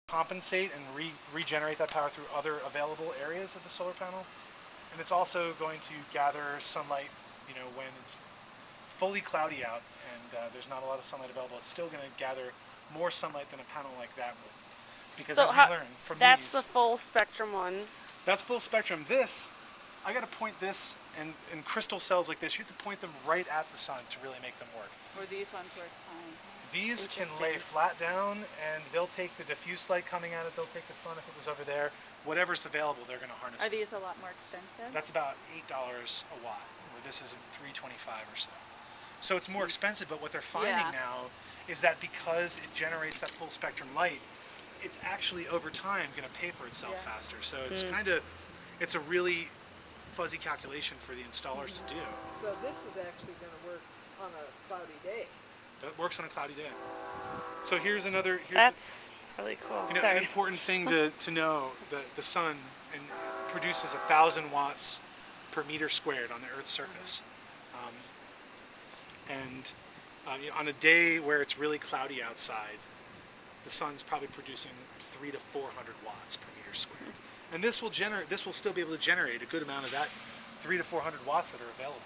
compensate and regenerate that power through other available areas of the solar panel. And it's also going to gather sunlight, when it's fully cloudy out and there's not a lot of sunlight available. It's still going to gather more sunlight than a panel like that will. Because So as we learn from that's these, the full spectrum one. that's full spectrum. This, I got to point this, and in crystal cells like this, you have to point them right at the sun to really make them work. Or these ones work fine. These can lay flat down, and they'll take the diffuse light coming at it. They'll take the sun if it was over there. Whatever's available, they're going to harness. Are these a lot more expensive? That's about $8 a watt, where this is $3.25 or so. So it's more expensive, but what they're finding now is that because it generates that full spectrum light, it's actually over time going to pay for itself faster. So it's it's a really fuzzy calculation for the installers to do. So this is actually going to work on a cloudy day. That works on a cloudy day. So here's That's really cool. an important thing to know: the sun produces 1,000 watts per meter squared on the Earth's surface, on a day where it's really cloudy outside, the sun's probably producing 300 to 400 watts per meter squared, and this will still be able to generate a good amount of that 300 to 400 watts that are available.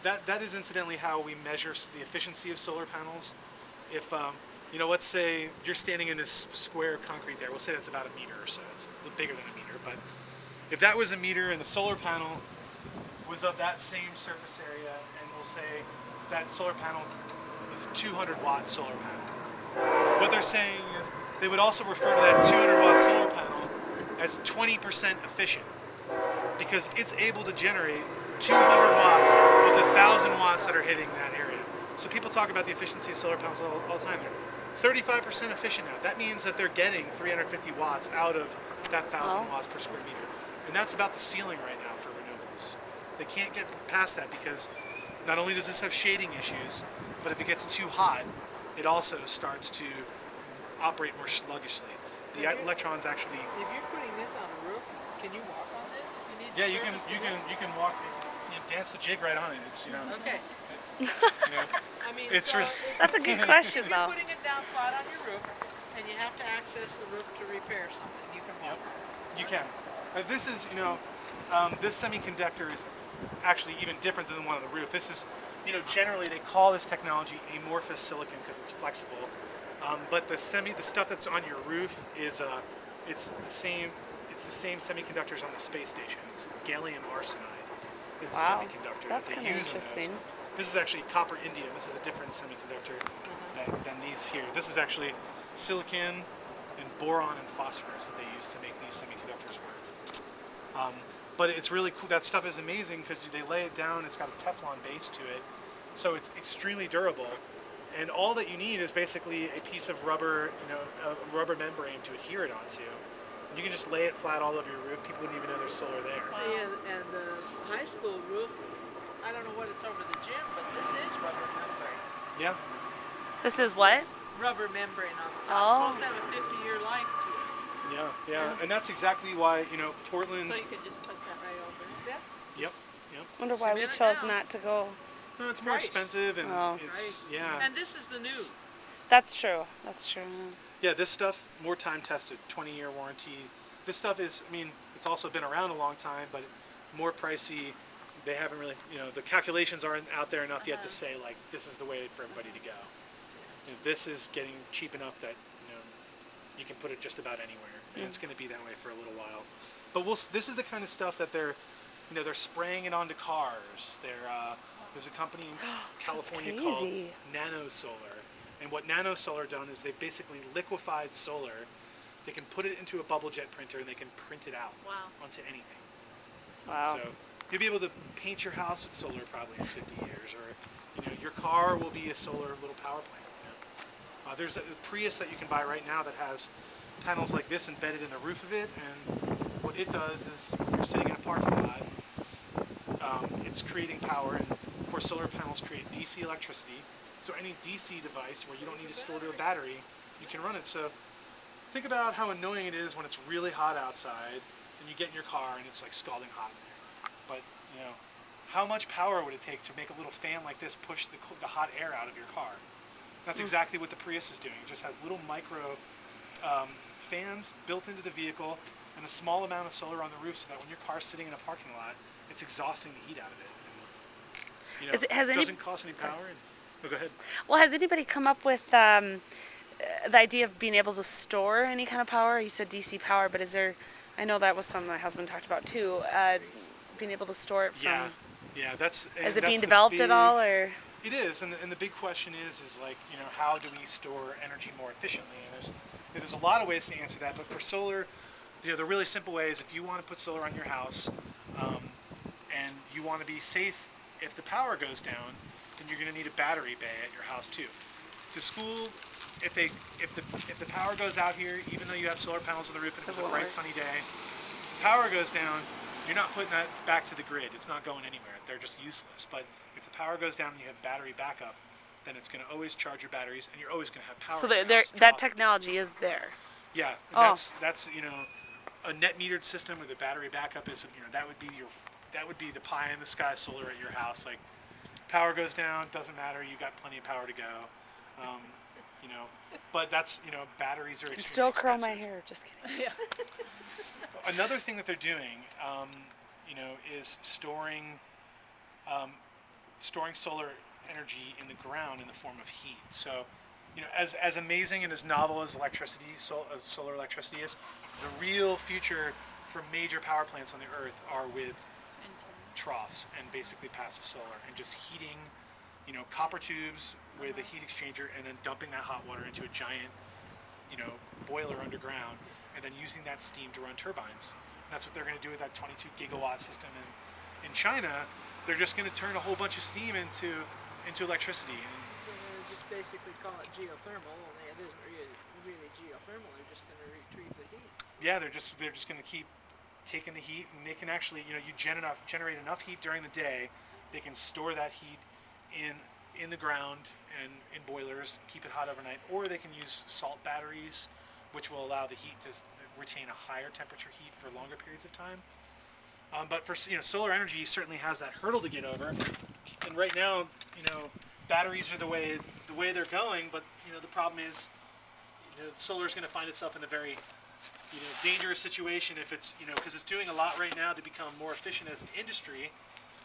That is incidentally how we measure the efficiency of solar panels. If let's say you're standing in this square of concrete there. We'll say that's about a meter or so. It's a little bigger than a meter, but if that was a meter and the solar panel was of that same surface area, and we'll say that solar panel is a 200 watt solar panel. What they're saying is they would also refer to that 200 watt solar panel as 20% efficient, because it's able to generate 200 watts of the 1,000 watts that are hitting that area. So people talk about the efficiency of solar panels all the time. They're 35% efficient now. That means that they're getting 350 watts out of that 1,000 watts per square meter. And that's about the ceiling right now for renewables. They can't get past that because not only does this have shading issues, but if it gets too hot, it also starts to operate more sluggishly. The electrons actually. If you're putting this on the roof, can you walk on this if you need to? Yeah, you can walk. You dance the jig right on it. It's Okay. I mean, it's that's a good question, if though. you're putting it down flat on your roof, and you have to access the roof to repair something, you can walk. You can. This is this semiconductor is actually even different than the one on the roof. This is generally they call this technology amorphous silicon because it's flexible. But the stuff that's on your roof is it's the same semiconductors on the space station. It's gallium arsenide is the semiconductor That's that they kind of use in interesting. those. This is actually copper indium. This is a different semiconductor than these here. This is actually silicon and boron and phosphorus that they use to make these semiconductors work. But it's really cool. That stuff is amazing because they lay it down. It's got a Teflon base to it, so it's extremely durable. And all that you need is basically a piece of rubber, a rubber membrane to adhere it onto. And you can just lay it flat all over your roof. People wouldn't even know there's solar there. See, and the high school roof, I don't know what it's over the gym, but this is rubber membrane. Yeah. This is what? Rubber membrane on the top. Oh. It's supposed to have a 50-year life to it. Yeah. And that's exactly why, Portland. So you could just put that right over. Yeah. Yep. Wonder why we Cement it chose down. not to go. No, it's more Price. expensive and it's, Right. yeah. And this is the new. That's true. Yeah, this stuff, more time tested, 20-year warranty. This stuff is, it's also been around a long time, but more pricey. They haven't really, the calculations aren't out there enough yet to say, like, this is the way for everybody to go. This is getting cheap enough that, you can put it just about anywhere. And it's going to be that way for a little while. But this is the kind of stuff that they're spraying it onto cars. There's a company in California called Nano Solar. And what Nano Solar done is they basically liquefied solar. They can put it into a bubble jet printer and they can print it out onto anything. Wow. So you'll be able to paint your house with solar probably in 50 years, or your car will be a solar little power plant. There's a Prius that you can buy right now that has panels like this embedded in the roof of it, and what it does is when you're sitting in a parking lot, it's creating power, and of course solar panels create DC electricity. So any DC device where you don't need to store to a battery, you can run it. So think about how annoying it is when it's really hot outside and you get in your car and it's like scalding hot in there. But how much power would it take to make a little fan like this push the hot air out of your car? That's exactly what the Prius is doing. It just has little micro fans built into the vehicle and a small amount of solar on the roof, so that when your car's sitting in a parking lot, it's exhausting the heat out of it. And, Has it any- doesn't cost any power. Go ahead. Well, has anybody come up with the idea of being able to store any kind of power? You said DC power, but is there? I know that was something my husband talked about too. Being able to store it from. Yeah. That's. Is it that's being the developed at big- all, or? It is, and the big question is like, how do we store energy more efficiently? And there's a lot of ways to answer that, but for solar, the really simple way is if you want to put solar on your house, and you want to be safe if the power goes down, then you're going to need a battery bay at your house too. The school, if the power goes out here, even though you have solar panels on the roof and it was a bright sunny day, if the power goes down, you're not putting that back to the grid. It's not going anywhere. They're just useless. But if the power goes down and you have battery backup, then it's going to always charge your batteries, and you're always going to have power. So in your there, house to that draw. technology is there. Yeah, and Oh. that's a net metered system where the battery backup is that would be the pie in the sky solar at your house. Like, power goes down, doesn't matter. You got plenty of power to go. But that's batteries are And extremely still curl expensive. my hair. Just kidding. Another thing that they're doing, is storing solar energy in the ground in the form of heat. So, as amazing and as novel as solar electricity is, the real future for major power plants on the Earth are with troughs and basically passive solar and just heating, copper tubes with a heat exchanger and then dumping that hot water into a giant, boiler underground and then using that steam to run turbines. And that's what they're going to do with that 22 gigawatt system in China. They're just going to turn a whole bunch of steam into electricity. And They just basically call it geothermal, only it isn't really geothermal. They're just going to retrieve the heat. yeah, they're just going to keep taking the heat, and they can actually, you generate enough heat during the day. They can store that heat in the ground and in boilers, keep it hot overnight, or they can use salt batteries, which will allow the heat to retain a higher temperature heat for longer periods of time. But for solar energy certainly has that hurdle to get over, and right now, batteries are the way they're going. But the problem is, solar is going to find itself in a very dangerous situation if it's because it's doing a lot right now to become more efficient as an industry.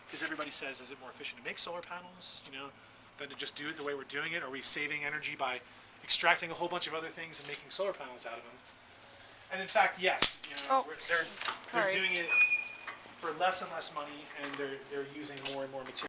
Because everybody says, is it more efficient to make solar panels, than to just do it the way we're doing it? Are we saving energy by extracting a whole bunch of other things and making solar panels out of them? And in fact, yes, they're sorry. doing it for less and less money, and they're using more and more material.